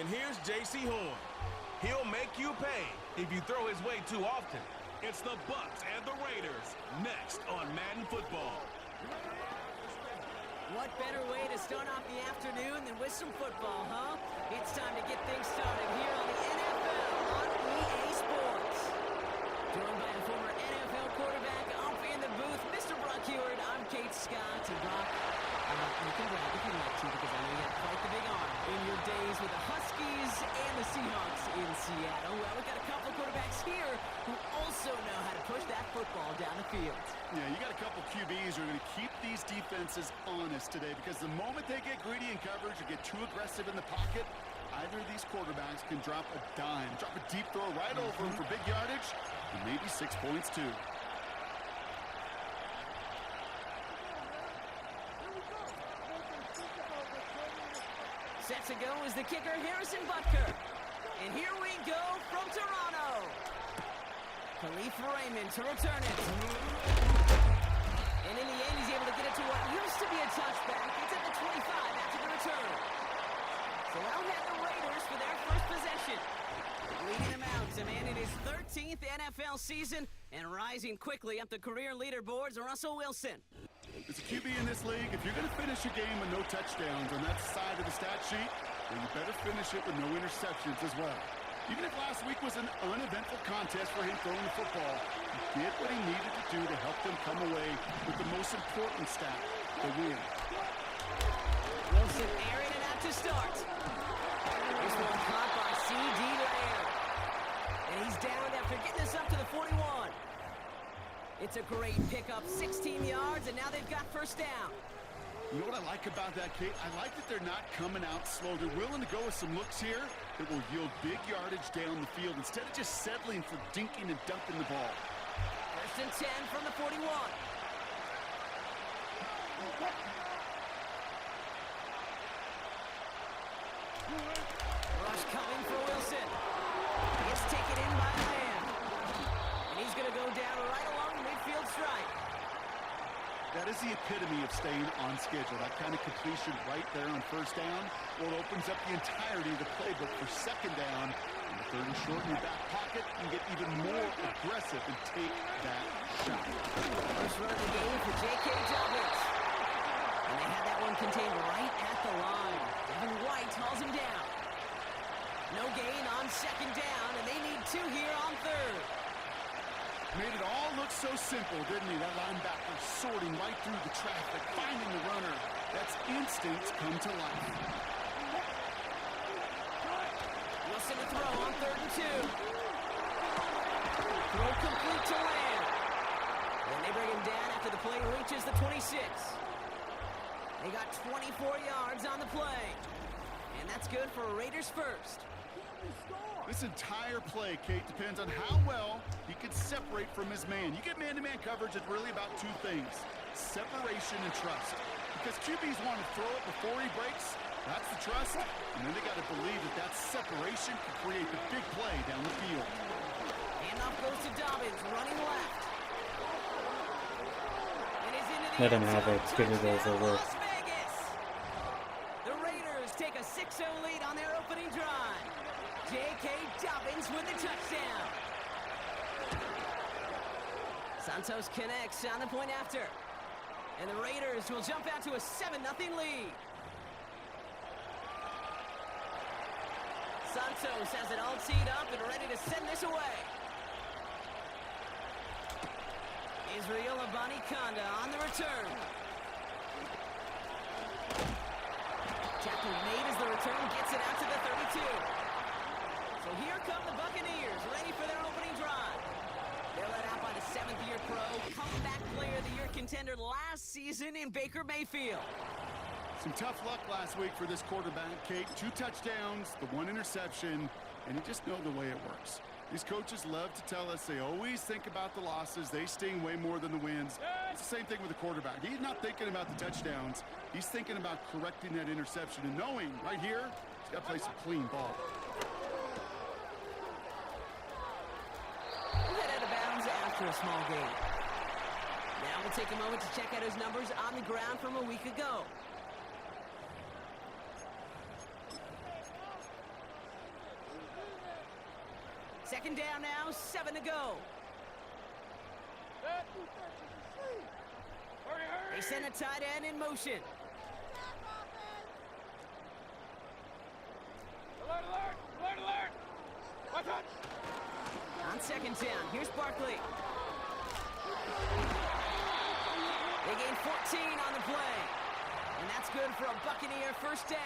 And here's J.C. Horn. He'll make you pay if you throw his way too often. It's the Bucs and the Raiders next on Madden Football. What better way to start off the afternoon than with some football, huh? It's time to get things started here on the NFL on EA Sports. Joined by a former NFL quarterback up in the booth, Mr. Brock Heward. I'm Kate Scott. And Brock, you can brag if you'd like to, because I know you had quite the big arm in your days with the Huskies and the Seahawks in Seattle. Well, we've got a couple of quarterbacks here who also know how to push that football down the field. Yeah, you got a couple QBs who are going to keep these defenses honest today, because the moment they get greedy in coverage or get too aggressive in the pocket, either of these quarterbacks can drop a dime, drop a deep throw right over them for big yardage, and maybe 6 points too. Set to go is the kicker, Harrison Butker. And here we go from Toronto. Khalif Raymond to return it. And in the end, he's able to get it to what used to be a touchback. It's at the 25 after the return. So out had the Raiders for their first possession. Leading them out to man in his 13th NFL season and rising quickly up the career leaderboards, Russell Wilson. As a QB in this league, if you're going to finish a game with no touchdowns on that side of the stat sheet, then you better finish it with no interceptions as well. Even if last week was an uneventful contest for him throwing the football, he did what he needed to do to help them come away with the most important stat, the win. Wilson airing it out to start. This one caught by C.D. Lamb. And he's down after getting this up to the 41. It's a great pickup, 16 yards, and now they've got first down. You know what I like about that, Kate? I like that they're not coming out slow. They're willing to go with some looks here that will yield big yardage down the field instead of just settling for dinking and dumping the ball. First and 10 from the 41. Rush coming for Wilson. It's taken in by Lamb. And he's going to go down right along the midfield stripe. That is the epitome of staying on schedule. That kind of completion right there on first down. Well, it opens up the entirety of the playbook for second down. And the third and short in your back pocket, you get even more aggressive and take that shot. First run of the game for J.K. Dobbins. And they had that one contained right at the line. Devin White hauls him down. No gain on second down, and they need 2 here on third. Made it all look so simple, didn't he? That linebacker sorting right through the traffic, finding the runner. That's instinct come to life. Wilson to throw on third and 2. Throw complete to Lamb. And they bring him down after the play reaches the 26. They got 24 yards on the play. And that's good for Raiders first. This entire play, Kate, depends on how well he can separate from his man. You get man-to-man coverage, it's really about 2 things: separation and trust. Because QBs want to throw it before he breaks, that's the trust, and then they got to believe that that separation can create the big play down the field. Handoff goes to Dobbins, running left. And is into the Let him have it. Give it those over. Las Vegas. The Raiders take a 6-0 lead on their opening drive. J.K. Dobbins with the touchdown. Santos connects on the point after. And the Raiders will jump out to a 7-0 lead. Santos has it all teed up and ready to send this away. Israel Abanikanda on the return. Tackle made as the return gets it out to the 32. So here come the Buccaneers, ready for their opening drive. They're led out by the 7th-year pro, comeback player of the year contender last season in Baker Mayfield. Some tough luck last week for this quarterback, Kate. 2 touchdowns, the 1 interception, and you just know the way it works. These coaches love to tell us they always think about the losses. They sting way more than the wins. It's the same thing with the quarterback. He's not thinking about the touchdowns. He's thinking about correcting that interception and knowing right here, he's got to play some clean ball. After a small gain. Now we'll take a moment to check out his numbers on the ground from a week ago. down now, 7 to go. They send a tight end in motion. Alert! Watch out! On second down, here's Barkley. They gain 14 on the play. And that's good for a Buccaneer first down.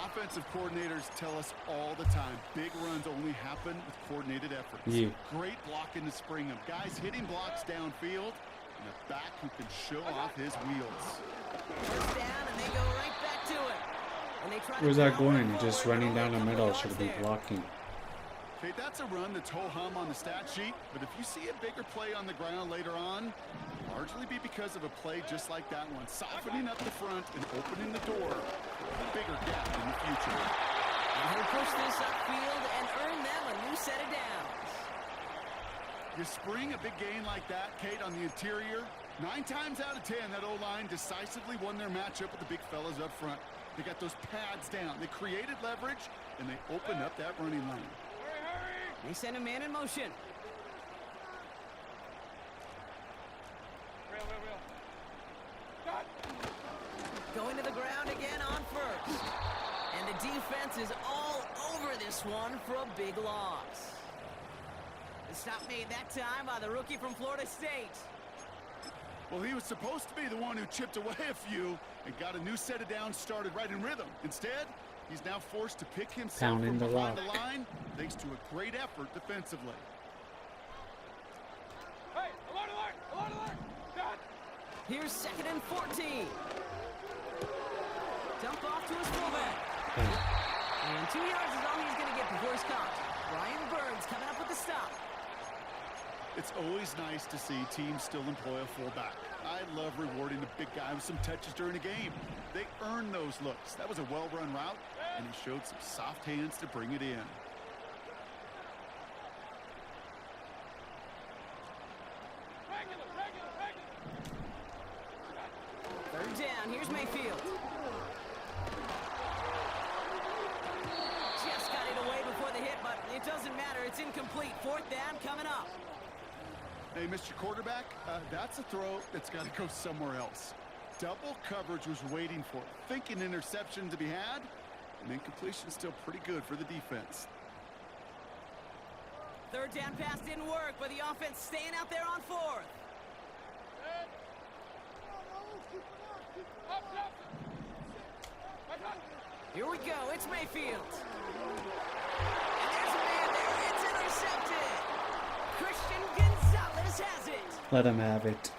Offensive coordinators tell us all the time, big runs only happen with coordinated efforts. Yeah. Great blocking to spring them. Guys hitting blocks downfield, and a back who can show off his wheels. First down, and they go right back to it. And they try Where's to that going? forward, Just but running only down the a couple middle yards should be there. blocking. Okay, that's a run that's ho-hum on the stat sheet, but if you see a bigger play on the ground later on, it'll largely be because of a play just like that one, softening up the front and opening the door for a bigger gap in the future. And he'll push this upfield and earn them a new set of downs. You spring a big gain like that, Kate, on the interior, 9 times out of 10, that O-line decisively won their matchup with the big fellas up front. They got those pads down. They created leverage, and they opened up that running lane. They send a man in motion. Real. Cut! Going to the ground again on first. And the defense is all over this one for a big loss. The stop made that time by the rookie from Florida State. Well, he was supposed to be the one who chipped away a few and got a new set of downs started right in rhythm. Instead, he's now forced to pick himself Pounding from the behind rock. the line thanks to a great effort defensively. Hey, alert! Cut! Here's 2nd and 14. Dump off to his fullback. And 2 yards is all he's going to get before he's caught. Brian Burns coming up with the stop. It's always nice to see teams still employ a fullback. I love rewarding the big guy with some touches during a game. They earn those looks. That was a well-run route, and he showed some soft hands to bring it in. Regular. Third down, here's Mayfield. Just got it away before the hit, but it doesn't matter. It's incomplete. 4th down coming up. Hey, Mr. Quarterback, that's a throw that's got to go somewhere else. Double coverage was waiting for it. Thinking interception to be had, and incompletion's still pretty good for the defense. 3rd down pass didn't work, but the offense staying out there on 4th. Here we go. It's Mayfield. And there's a man there. It's intercepted. Christian Gonzalez has it. Let him have it.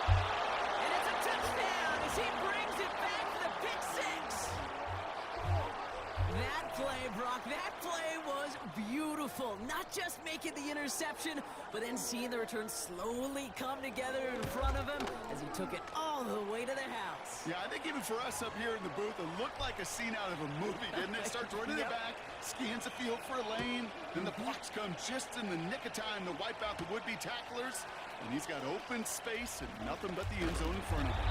And it's a touchdown as he brings it back for the pick 6. That play, Brock, that play was beautiful. Not just making the interception, but then seeing the return slowly come together in front of him as he took it all the way to the house. Yeah, I think even for us up here in the booth, it looked like a scene out of a movie, didn't it? Starts running it back, scans the field for a lane, then the blocks come just in the nick of time to wipe out the would-be tacklers, and he's got open space and nothing but the end zone in front of him.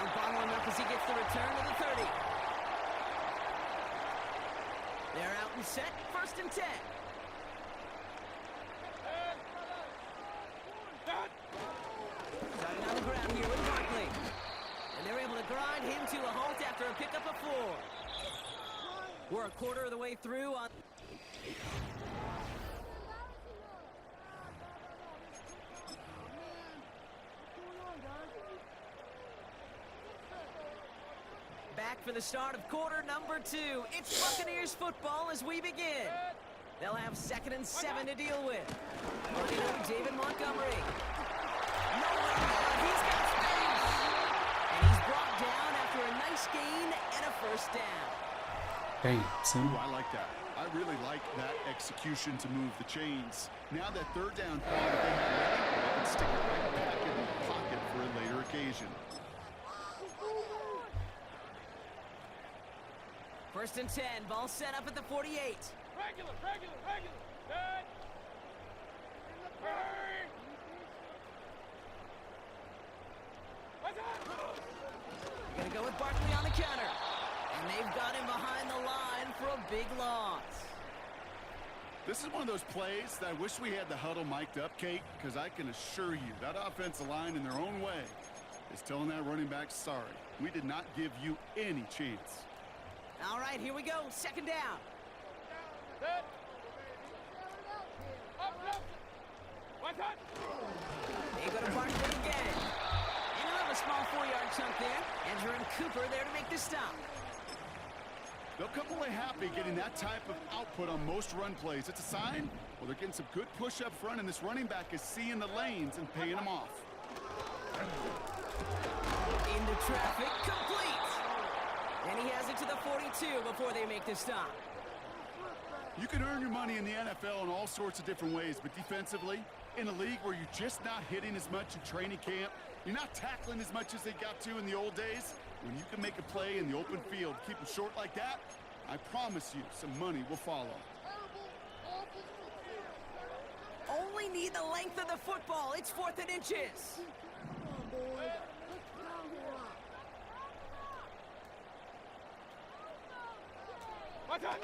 And bottling up as he gets the return to the 30. They're out and set, 1st and 10. Starting on the ground here with Barkley. And they're able to grind him to a halt after a pickup of 4. We're a quarter of the way through on... Back for the start of quarter number 2. It's Buccaneers football as we begin. They'll have 2nd and 7 to deal with. Running over David Montgomery. He's got space. And he's brought down after a nice gain and a 1st down. Dang, son. Ooh, I like that. I really like that execution to move the chains. Now that 3rd down call that they have ready, they can stick it right back in the pocket for a later occasion. 1st and 10, ball set up at the 48. Regular. Good. Hurry! Watch out! They're gonna go with Barkley on the counter. And they've got him behind the line for a big loss. This is one of those plays that I wish we had the huddle mic'd up, Kate, because I can assure you that offensive line in their own way is telling that running back, sorry, we did not give you any chance. All right, here we go. Second down. Set. Up, up. One touch. They go to Barkley again. And he'll have a small 4-yard chunk there. Andrew and Cooper there to make the stop. They'll come away happy getting that type of output on most run plays. It's a sign, well, they're getting some good push up front, and this running back is seeing the lanes and paying them off. Into traffic, complete. And he has it to the 42 before they make the stop. You can earn your money in the NFL in all sorts of different ways, but defensively, in a league where you're just not hitting as much in training camp, you're not tackling as much as they got to in the old days, when you can make a play in the open field, keep them short like that, I promise you some money will follow. Only need the length of the football. It's 4th and inches. One touch.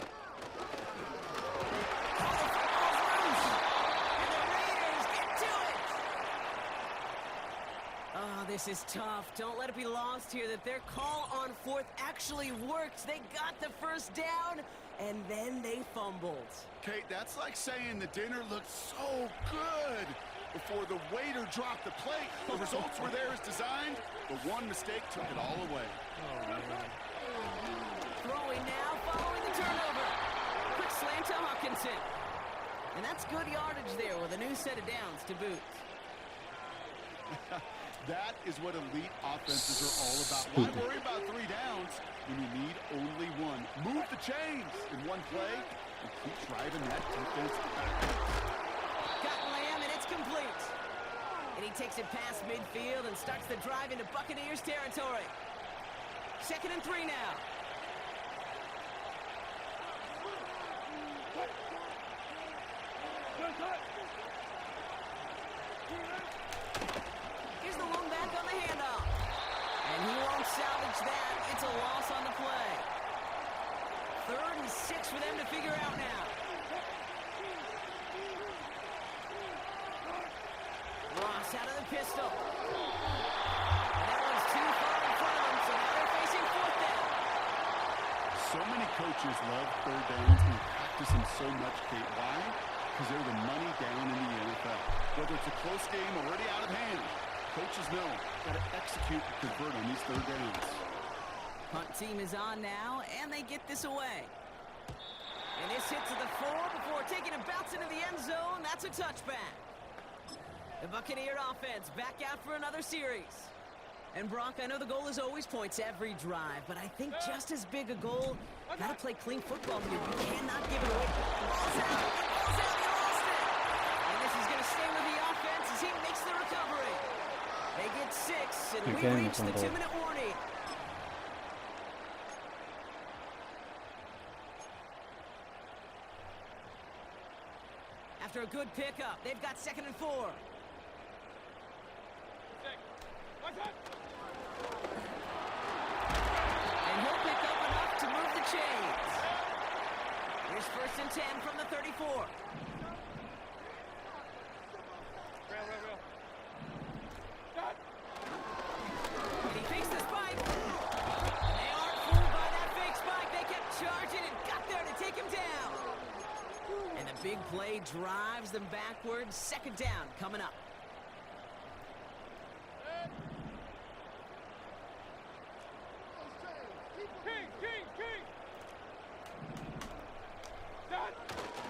Oh, this is tough. Don't let it be lost here that their call on 4th actually worked. They got the first down, and then they fumbled. Kate, that's like saying the dinner looked so good before the waiter dropped the plate. The results were there as designed, but one mistake took it all away. Throwing now, following the turnover. Quick slant to Hawkinson. And that's good yardage there with a new set of downs to boot. That is what elite offenses are all about. Why worry about 3 downs when you need only one? Move the chains in one play and keep driving that defense back. Got Lamb, and it's complete. And he takes it past midfield and starts the drive into Buccaneers territory. 2nd and 3 now. Here's the one back on the handoff. And he won't salvage that. It's a loss on the play. 3rd and 6 for them to figure out now. Ross out of the pistol. And that one's too far in front of them, so now they're facing 4th down. So many coaches love 3rd downs and practice them so much, Kate. Why? Because they're the money down in the NFL. Whether it's a close game already out of hand, coaches know got to execute and convert on these 3rd downs. Punt team is on now, and they get this away. And this hits at the 4 before taking a bounce into the end zone. That's a touchback. The Buccaneer offense back out for another series. And Brock, I know the goal is always points every drive, but I think just as big a goal, got to play clean football here. You cannot give it away. Ball's out. Ball's out. You lost it. And this is going to stay with the offense as he makes the recovery. They get 6, and we reach the 2-minute warning. After a good pickup, they've got 2nd and 4. One touch. And he'll pick up enough to move the chains. Here's 1st and 10 from the 34. Real. Done. And he fakes the spike. And they aren't fooled by that fake spike. They kept charging and got there to take him down. And the big play drives them backwards. 2nd down coming up. King. Done.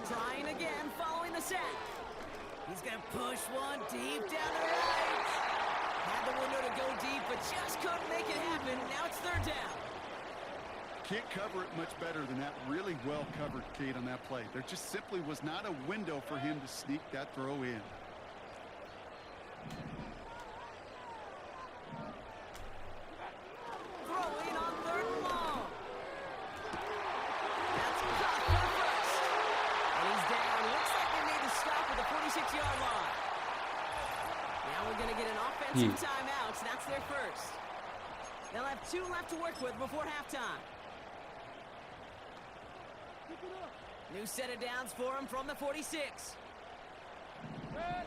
Trying again following the sack. He's going to push one deep down the right. Had the window to go deep, but just couldn't make it happen. Now it's 3rd down. Can't cover it much better than that. Really well covered, Kate, on that play. There just simply was not a window for him to sneak that throw in. Throwing on 3rd and long. That's caught for the first. And he's down. Looks like they made the stop at the 46-yard line. Now we're going to get an offensive timeout. That's their first. They'll have 2 left to work with before halftime. New set of downs for him from the 46. Red.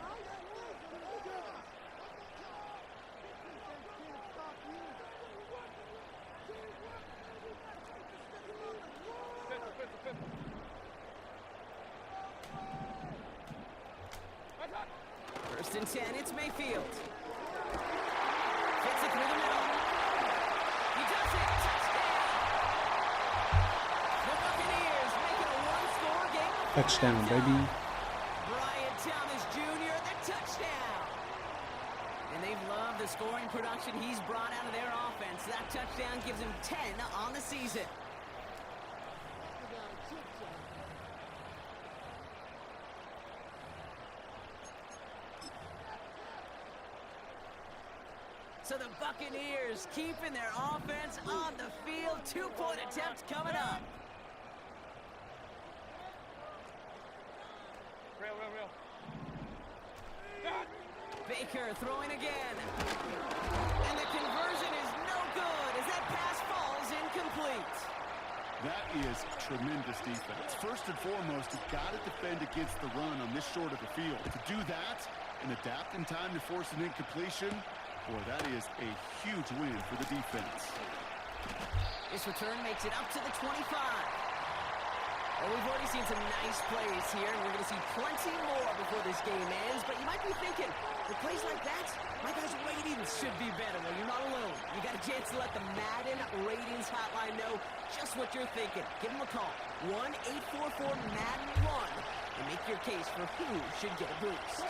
Pistol. What's up? First and 10, it's Mayfield. Fits it through the middle. He does it. Touchdown! The Buccaneers make it a one-score game. Touchdown, baby. Brian Thomas Jr., the touchdown! And they've loved the scoring production he's brought out of their offense. That touchdown gives him 10 on the season. So the Buccaneers keeping their offense on the field. 2-point attempt coming up. Real. Dot. Baker throwing again. And the conversion is no good as that pass falls incomplete. That is tremendous defense. First and foremost, you've got to defend against the run on this short of the field. To do that and adapt in time to force an incompletion, boy, that is a huge win for the defense. This return makes it up to the 25. Well, we've already seen some nice plays here, and we're going to see plenty more before this game ends. But you might be thinking, with plays like that, my guys' ratings should be better. Well, you're not alone. You got a chance to let the Madden Ratings Hotline know just what you're thinking. Give them a call, 1-844-MADDEN-1, and make your case for who should get a boost.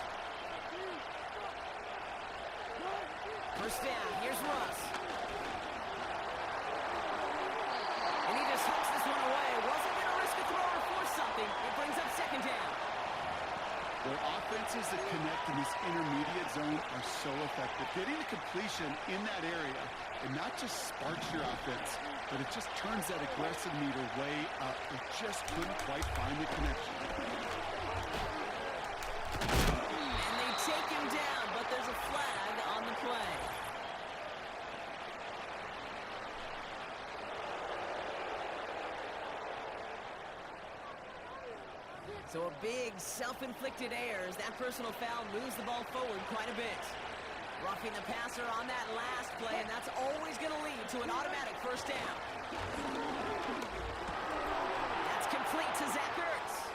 First down, here's Russ. And he just hooks this one away. Wasn't going to risk a throw or force something. It brings up second down. Their offenses that connect in this intermediate zone are so effective. Getting the completion in that area, it not just sparks your offense, but it just turns that aggressive meter way up. It just couldn't quite find the connection. And they take him down, but there's a flag on the play. So a big self-inflicted error as that personal foul moves the ball forward quite a bit. Roughing the passer on that last play, and that's always going to lead to an automatic first down. That's complete to Zach Ertz.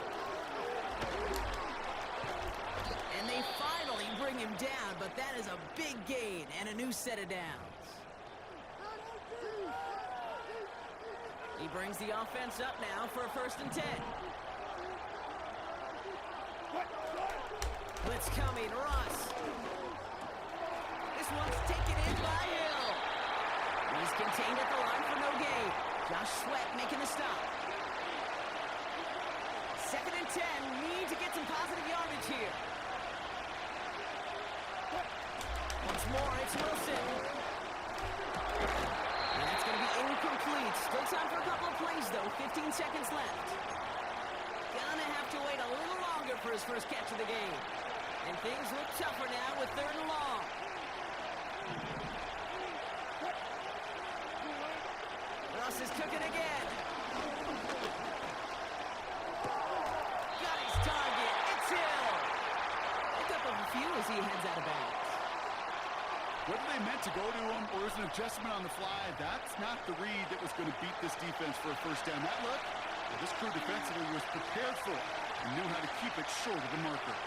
And they finally bring him down, but that is a big gain and a new set of downs. He brings the offense up now for a first and 10. Blitz coming, Russ. This one's taken in by Hill. He's contained at the line for no gain. Josh Sweat making the stop. Second and 10. Need to get some positive yardage here. Once more, it's Wilson. And that's going to be incomplete. Still time for a couple of plays, though. 15 seconds left. Gonna have to wait a little longer for his first catch of the game. And things look tougher now with third and long. Russ is cooking again. Got his target. It's Hill. Pick up a few as he heads out of bounds. Whether they meant to go to him or was an adjustment on the fly, that's not the read that was going to beat this defense for a first down. That look, well, this crew defensively was prepared for it and knew how to keep it short of the marker.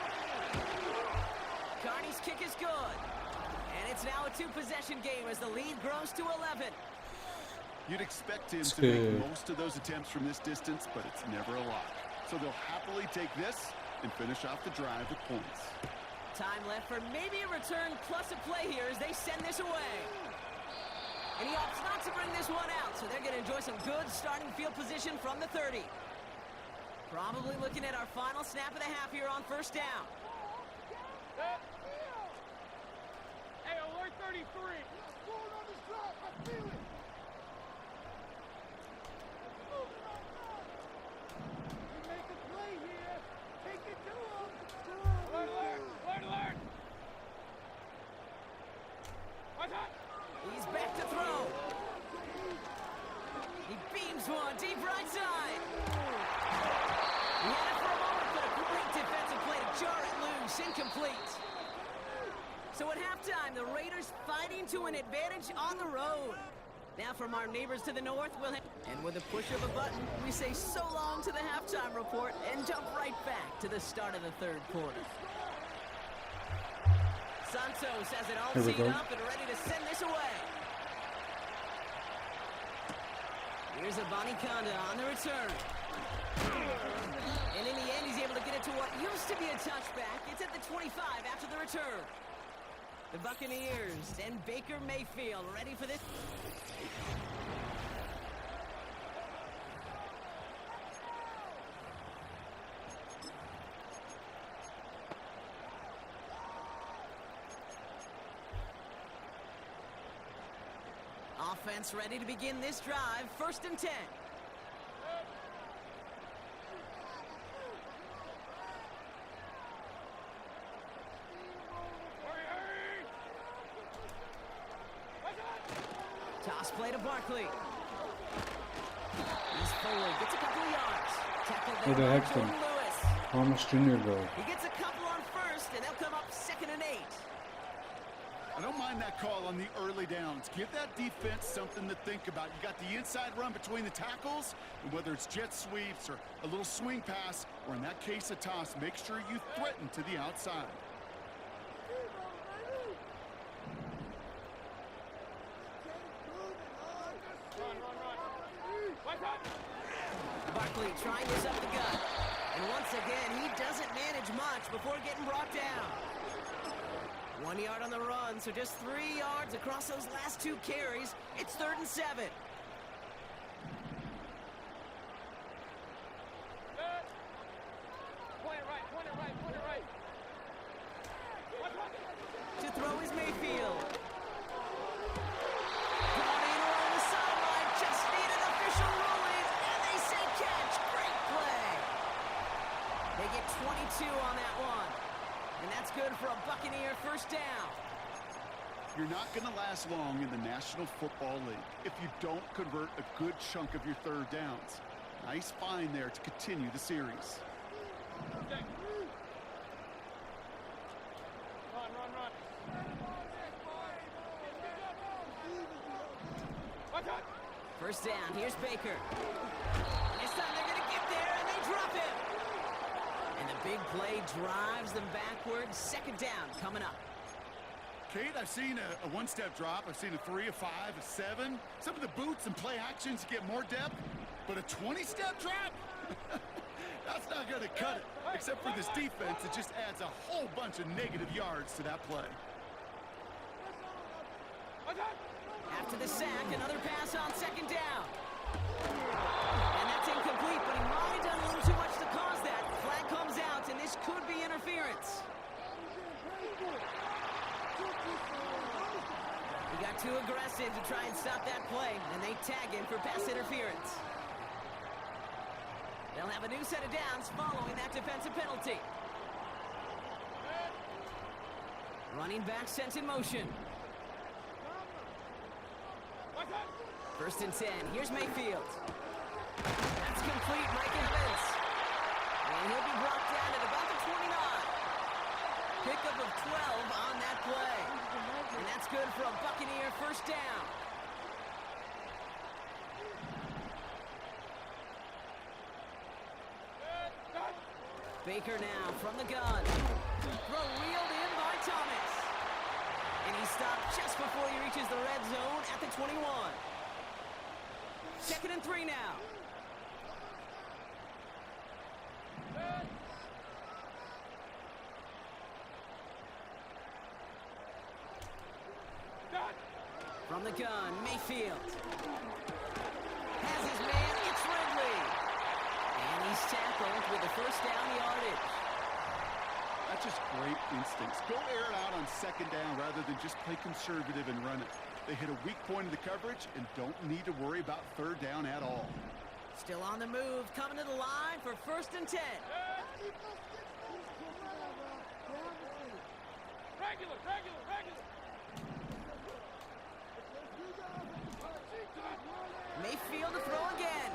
Carney's kick is good. And it's now a two-possession game as the lead grows to 11. You'd expect him It's to good. make most of those attempts from this distance, but it's never a lot. So they'll happily take this and finish off the drive with points. Time left for maybe a return plus a play here as they send this away. And he opts not to bring this one out, so they're going to enjoy some good starting field position from the 30. Probably looking at our final snap of the half here on first down. Hey, alert 33. Going on this drive. I feel it. You make a play here. Take it to him. Alert. What's up? He's back to throw. He beams one deep right side. incomplete. So at halftime, the Raiders fighting to an advantage on the road. Now from our neighbors to the north, and with a push of a button, we say so long to the halftime report and jump right back to the start of the third quarter. Santos has it all teed up and ready to send this away. Here's a Conda on the return. And in the end, he's able to get it to what used to be a touchback. It's at the 25 after the return. The Buccaneers and Baker Mayfield ready for this. Offense ready to begin this drive. 1st and 10. Toss play to Barkley. He's forward, gets a couple of yards. Tackled there by Jordan Lewis. Thomas Jr. goal. He gets a couple on 1st, and they'll come up 2nd and 8. I don't mind that call on the early downs. Give that defense something to think about. You got the inside run between the tackles, and whether it's jet sweeps or a little swing pass, or in that case a toss, make sure you threaten to the outside. Barkley trying this up the gut. And once again, he doesn't manage much before getting brought down. 1 yard on the run, so just 3 yards across those last 2 carries. It's 3rd and 7. Point it right. To throw is Mayfield. Brought in along the sideline, just needed official ruling, and they say catch. Great play. They get 22 on that one. And that's good for a Buccaneer 1st down. You're not going to last long in the National Football League if you don't convert a good chunk of your 3rd downs. Nice find there to continue the series. Okay. Run. Watch out. 1st down, here's Baker. This time they're going to get there, and they drop him. And the big play drives them backwards. 2nd down coming up. Kate, I've seen a one-step drop. I've seen a 3, a 5, a 7. Some of the boots and play actions get more depth, but a 20-step drop? That's not going to cut it. Except for this defense, it just adds a whole bunch of negative yards to that play. After the sack, another pass on 2nd down. And that's incomplete, but he might have done a little too much to cause that. Flag comes out, and this could be interference. He got too aggressive to try and stop that play, and they tag him for pass interference. They'll have a new set of downs following that defensive penalty. Running back sent in motion. 1st and 10. Here's Mayfield. That's complete. Mike Evans. And he'll be brought down at about the 29. Pickup of 12 on that play. And that's good for a Buccaneer 1st down. Baker now from the gun. Throw reeled in by Thomas. And he stopped just before he reaches the red zone at the 21. 2nd and 3 now. From the gun, Mayfield. Has his man, it's Ridley. And he's tackled with the 1st down yardage. That's just great instincts. Go air it out on 2nd down rather than just play conservative and run it. They hit a weak point of the coverage and don't need to worry about 3rd down at all. Still on the move, coming to the line for 1st and 10. Regular. Mayfield to throw again.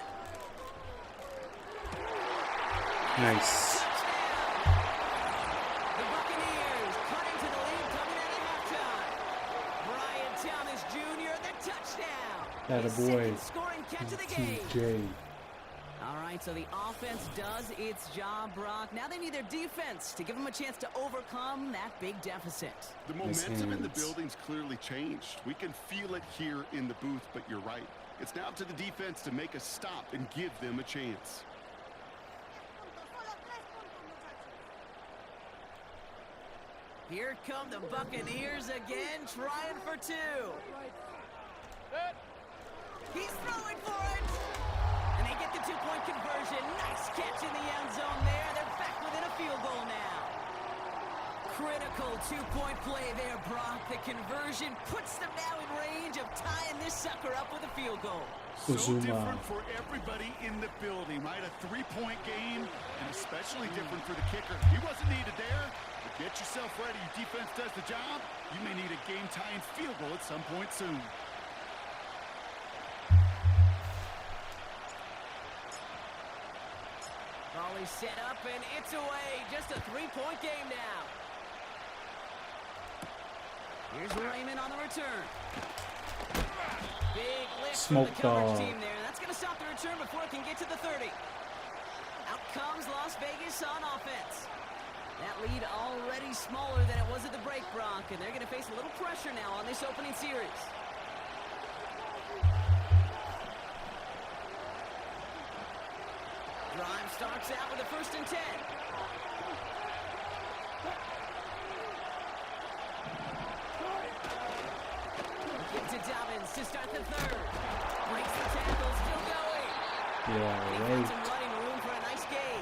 Nice. The Buccaneers That a His boy. second scoring catch of the game. TJ. All right, so the offense does its job, Brock. Now they need their defense to give them a chance to overcome that big deficit. The His momentum in the hands. building's clearly changed. We can feel it here in the booth, but you're right. It's now up to the defense to make a stop and give them a chance. Here come the Buccaneers again, trying for two. He's throwing for it. And they get the two-point conversion. Nice catch in the end zone there. They're back within a field goal now. Critical two-point play there, Brock. The conversion puts them now in range of tying this sucker up with a field goal. So Uzuma. different for everybody in the building, right? A three-point game, and especially different for the kicker. He wasn't needed there, but get yourself ready. Your defense does the job. You may need a game-tying field goal at some point soon. Volley set up, and it's away. Just a three-point game now. Here's Raymond on the return. Big lift Smoke from the coverage dog. team there. That's going to stop the return before it can get to the 30. Out comes Las Vegas on offense. That lead already smaller than it was at the break, Brock, and they're going to face a little pressure now on this opening series. Drive starts out with a 1st and 10. Give to Dobbins to start the 3rd. Breaks the tackle, still going. Yeah, He right. finds some running room for a nice gain.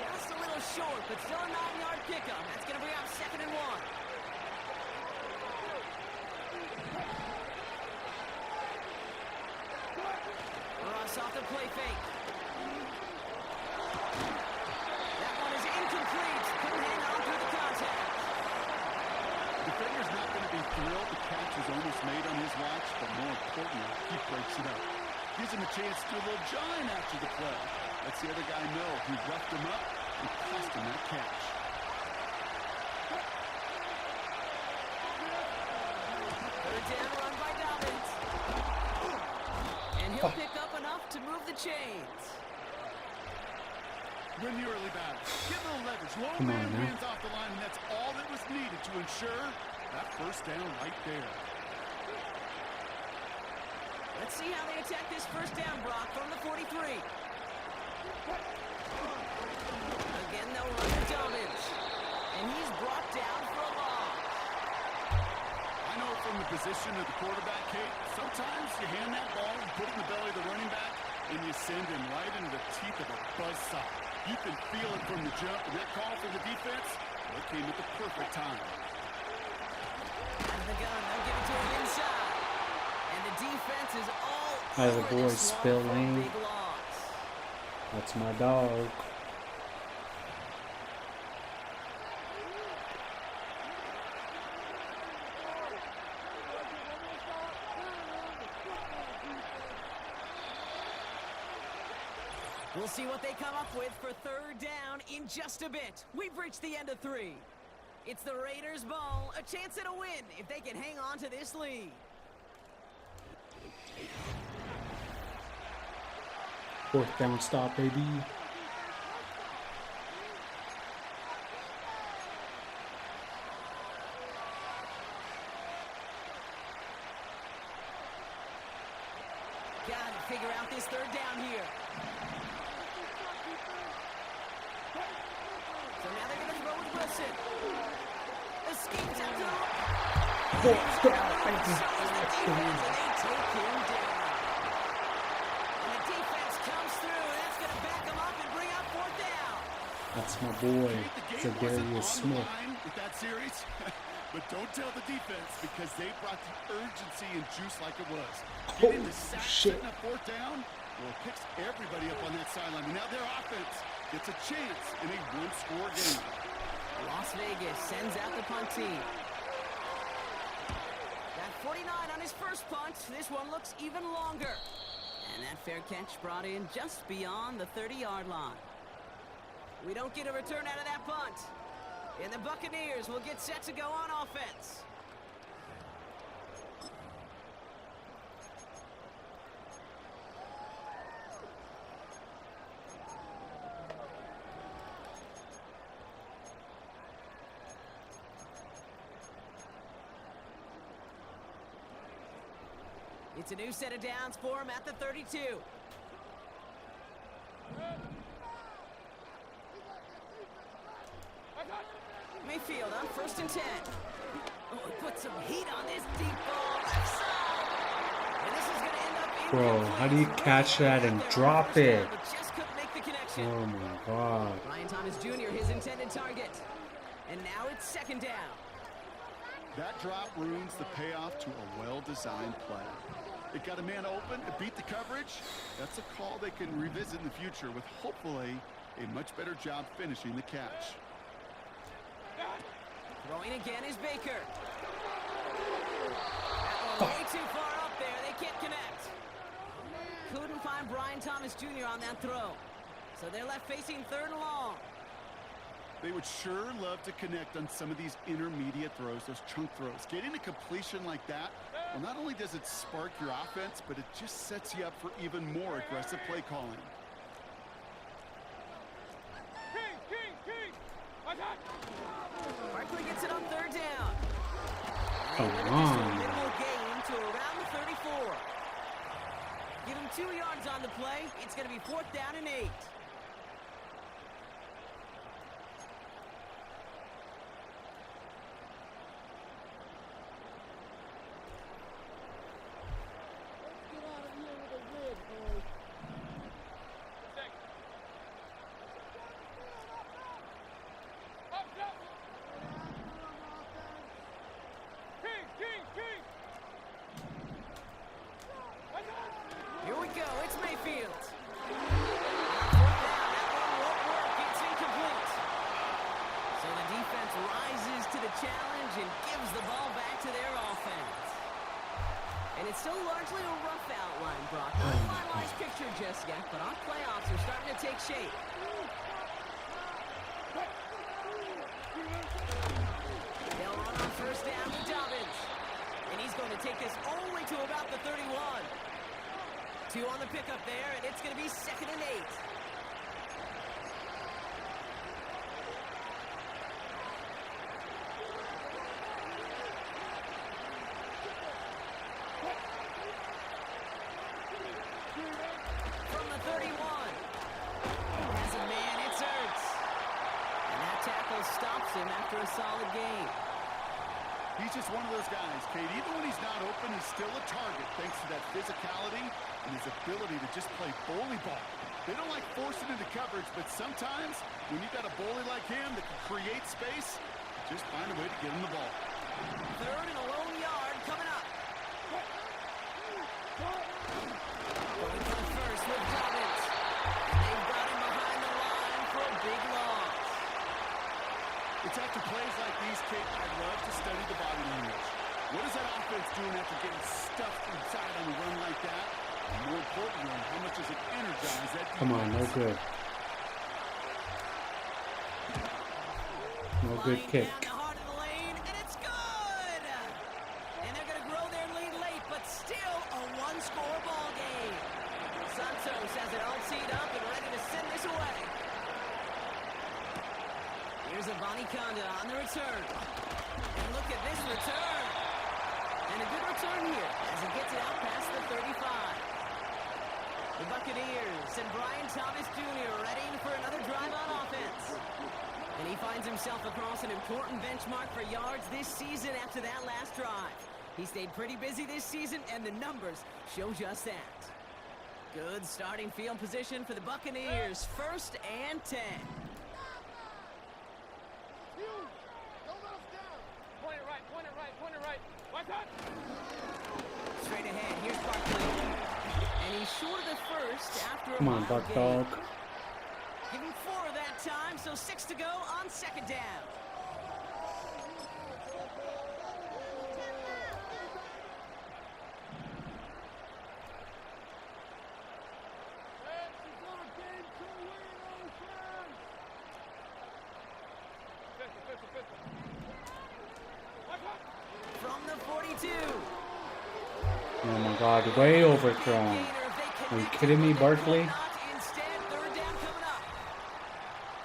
Just a little short, but still a 9-yard pickup. That's going to bring up 2nd and 1. Ross off the play fake. That one is incomplete. Couldn't hang on through the contact. The defender's not going to be thrilled the catch was almost made on his watch, but more importantly, he breaks it up. Gives him a chance to do a little jawing after the play. Lets the other guy know he roughed him up and cost him that catch. Third down run by Dobbins. And he'll pick up enough to move the chains. Win the early battle. Get a little leverage. Low Come on, man man. wins off the line, and that's all that was needed to ensure that 1st down right there. Let's see how they attack this 1st down, Brock, from the 43. Again, they'll run to Dobbins. And he's brought down for a loss. I know from the position of the quarterback, Kate, sometimes you hand that ball, you put it in the belly of the running back, and you send him right into the teeth of a buzzsaw. You can feel it from the jump, and that call from the defense, well, it came at the perfect time. Out of the gun, they'll give it to him inside. And the defense is all Hi, the over boy this one for a spilling. big loss. That's my dog. We'll see what they come up with for 3rd down in just a bit. We've reached the end of 3. It's the Raiders' ball, a chance at a win if they can hang on to this lead. Fourth down stop, baby. Got to figure out this 3rd down here. So now they're going to throw with Wilson. Escapes out to the... Fourth down, And baby. they take him down. And the defense comes through, and that's going to back them up and bring up 4th down. That's my boy, Kate, the game wasn't Zadarius on the Smith. line with that series, but don't tell the defense because they brought the urgency and juice like it was. Getting the sack, shit. setting up 4th down, well, it picks everybody up on that sideline. And now their offense gets a chance in a one-score game. Las Vegas sends out the punt team. Got 49 on his first punt. This one looks even longer. And that fair catch brought in just beyond the 30-yard line. We don't get a return out of that punt. And the Buccaneers will get set to go on offense. It's a new set of downs for him at the 32. Mayfield on 1st and 10. Oh, he put some heat on this deep ball left side. And this is going to end up Bro, how do you catch that and drop it? But just couldn't make the connection. Oh my God. Brian Thomas Jr., his intended target. And now it's 2nd down. That drop ruins the payoff to a well-designed play. It got a man open, it beat the coverage. That's a call they can revisit in the future with hopefully a much better job finishing the catch. Throwing again is Baker. That one way too far up there. They can't connect. Couldn't find Brian Thomas Jr. on that throw. So they're left facing 3rd and long. They would sure love to connect on some of these intermediate throws, those chunk throws. Getting a completion like that, well, not only does it spark your offense, but it just sets you up for even more aggressive play calling. Barkley gets it on 3rd down. Come Just a on. minimal gain to around the 34. Give him 2 yards on the play. It's going to be 4th down and 8. Here we go. It's Mayfield. On 4th down, that one won't work. It's incomplete. So the defense rises to the challenge and gives the ball back to their offense. And it's still largely a rough outline, Brock. Not a finalized picture just yet, but our playoffs are starting to take shape. They'll run on 1st down with Dobbins. And he's going to take this only to about the 31. 2 on the pickup there, and it's going to be 2nd and 8. From the 31. Has a man, it's Ertz. And that tackle stops him after a solid gain. He's just one of those guys, Kate. Even when he's not open, he's still a target thanks to that physicality and his ability to just play bully ball. They don't like forcing into coverage, but sometimes when you've got a bully like him that can create space, just find a way to get him the ball. 3rd and a lone yard coming up. Going for the first with Dobbins. And they've got him behind the line for a big loss. It's after plays like these, Kate, I love to study the body language. What is that offense doing after getting stuffed inside on a run like that? And more importantly, how much does it energize that defense? Come on, no good. No good kick. Down the heart of the lane, and it's good! And they're going to grow their lead late, but still a one-score ball game. Santos has it all teed up and ready to send this away. Here's Avani Conda on the return. And look at this return. And a good return here as he gets it out past the 35. The Buccaneers and Brian Thomas Jr. ready for another drive on offense. And he finds himself across an important benchmark for yards this season after that last drive. He stayed pretty busy this season, and the numbers show just that. Good starting field position for the Buccaneers. 1st and 10. Point it right, point it right, point it right. Watch out! Straight ahead, here's Barkley. And he's short of the first after a Come on, mile Buck gain. Dog. Give him 4 that time, so 6 to go on 2nd down. From the 42. Oh my God, way overthrown. Are you kidding me, Barkley? Instead, 3rd down coming up.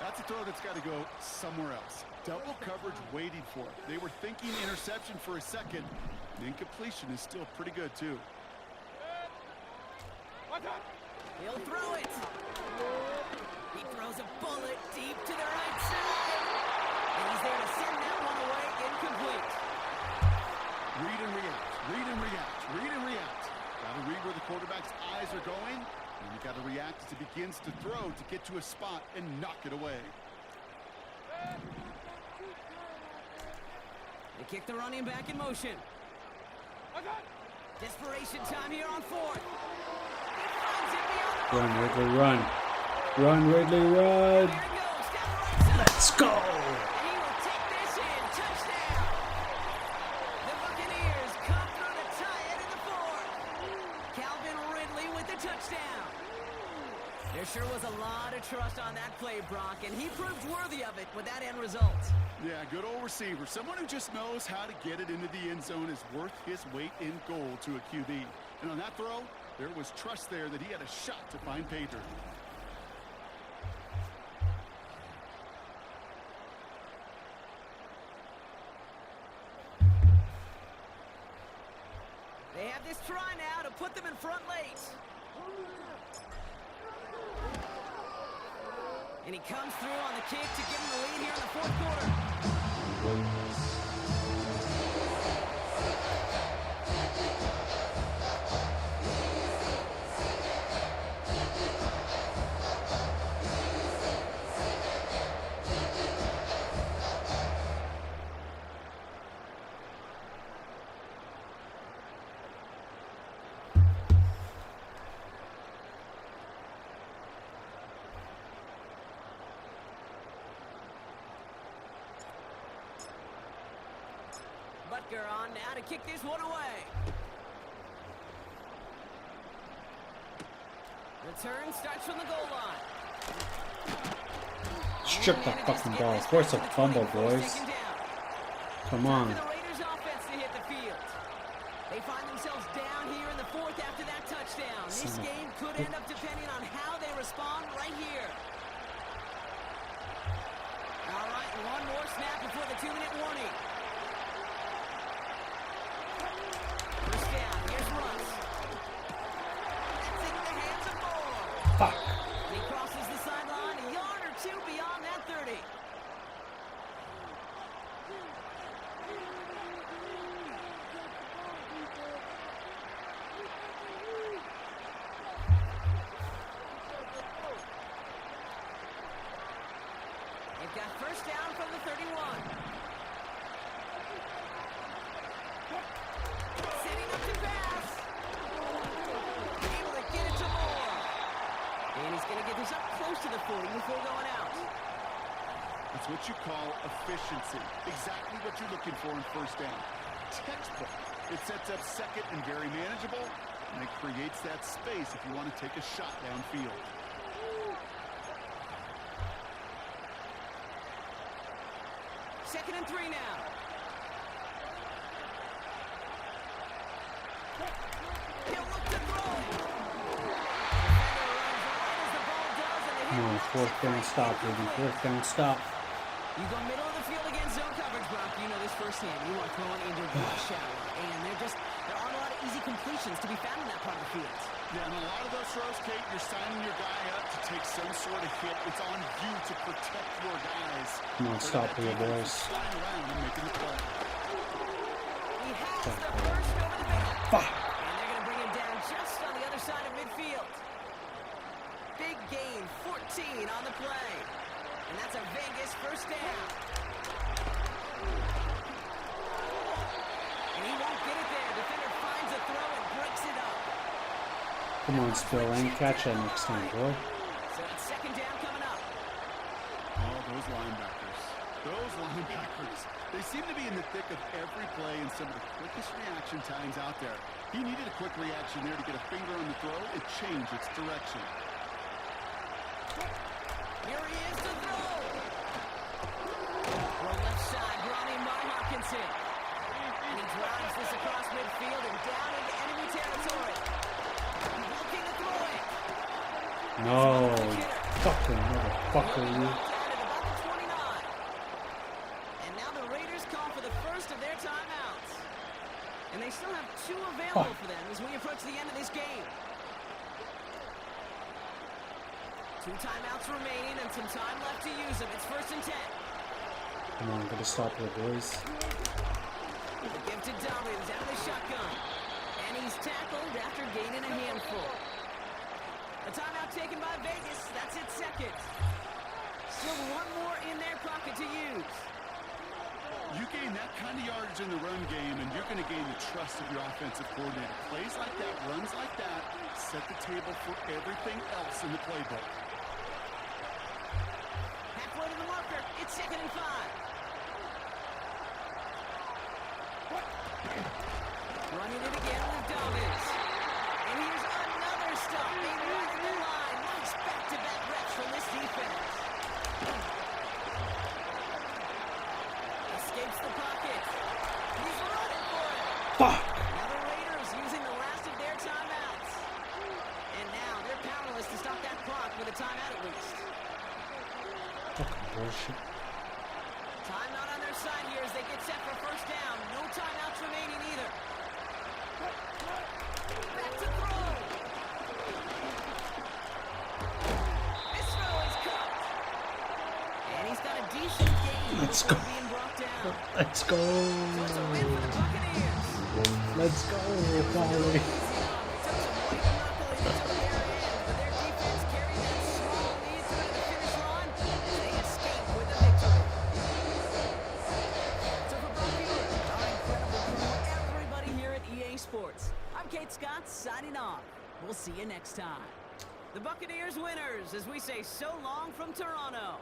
That's a throw that's got to go somewhere else. Double coverage waiting for it. They were thinking interception for a second. The incompletion is still pretty good, too. He'll throw it. He throws a bullet deep to the right side. And he's there to send that one away incomplete. Read and react, read and react, read and react. Got to read where the quarterback's eyes are going, and you got to react as he begins to throw to get to a spot and knock it away. They kick the running back in motion. Desperation time here on fourth. He finds it beyond the Run, Ridley, run. Run, Ridley, run. There he goes, down the right side. Let's go. And he will take this in. Touchdown. The Buccaneers come through to tie it in the fourth. Calvin Ridley with the touchdown. There sure was a lot of trust on that play, Brock, and he proved worthy of it with that end result. Yeah, good old receiver. Someone who just knows how to get it into the end zone is worth his weight in gold to a QB. And on that throw, there was trust there that he had a shot to find pay dirt. They have this try now to put them in front late. And he comes through on the kick to give him the lead here in the fourth quarter. Butker on now to kick this one away. Return starts from the goal line. Strip that fucking ball. Force a fumble, boys. Come on. The Raiders offense to hit the field. They find themselves down here in the fourth after that touchdown. This game could end up depending on how they respond right here. All right, one more snap before the 2-minute warning. First down, here's Russ. That's in the hands of Moore. Fuck. And he crosses the sideline a yard or two beyond that 30. They've got first down from the 31. Setting up to pass. Able to get it to Moore. And he's going to get this up close to the 40 before going out. That's what you call efficiency. Exactly what you're looking for in first down. Textbook. It sets up second and very manageable, and it creates that space if you want to take a shot downfield. Second and 3 now. He'll look to throw it. Defender runs right as the ball does, and the hit Come on, knocks fourth it down free. stop, baby. Fourth down stop. You go middle of the field against zone coverage, Brock. You know this firsthand. You are throwing into rush hour, and there aren't a lot of easy completions to be found in that part of the field. Yeah, and a lot of those throws, Kate, you're signing your guy up to take some sort of hit. It's on you to protect your guys. Come on, stop here, boys. Flying around and making the play. He has the first over the middle. Fuck. And they're going to bring him down just on the other side of midfield. Big gain, 14 on the play. And that's a Vegas first down. And he won't get it there. Defender finds a throw and breaks it up. Come on, Spill. Ain't catch that next time, boy. So it's second down coming up. Oh, those linebackers. Those linebackers. They seem to be in the thick of every play and some of the quickest reaction times out there. He needed a quick reaction there to get a finger on the throw and change its direction. Here he is to throw. From left side, brought in by Hawkinson. And he drives this across midfield and down into enemy territory. Looking to throw it. No. Fucking motherfucker, you. Down at about the 29. And now the Raiders call for the first of their timeouts. And they still have 2 available for them as we approach the end of this game. 2 timeouts remaining and some time left to use them. It's 1st and 10. Come on, gotta stop here, boys. The give to Dobbins out of the shotgun. And he's tackled after gaining a handful. A timeout taken by Vegas. That's its 2nd. Still 1 more in their pocket to use. You gain that kind of yardage in the run game, and you're going to gain the trust of your offensive coordinator. Plays like that, runs like that, set the table for everything else in the playbook. Halfway to the marker. It's 2nd and 5. Running it again with Dobbins. And here's another stop. Being right in the line. Nice back-to-back reps from this defense. Escapes the pocket. He's running for it. Fuck! Now the Raiders using the last of their timeouts. And now they're powerless to stop that clock with a timeout at least. Fucking bullshit. Time not on their side here as they get set for 1st down. No timeouts remaining either. Back to throw. This throw is caught. And he's got a decent gain Let's before go. being brought down. Let's go. So it's a win for the Buccaneers. Let's go, finally. They took some white knuckle into the very end, but their defense carried that small lead through to the finish line, and they escape with the victory. So for Brock Bueller, our incredible crew, everybody here at EA Sports, I'm Kate Scott signing off. We'll see you next time. The Buccaneers winners as we say so long from Toronto.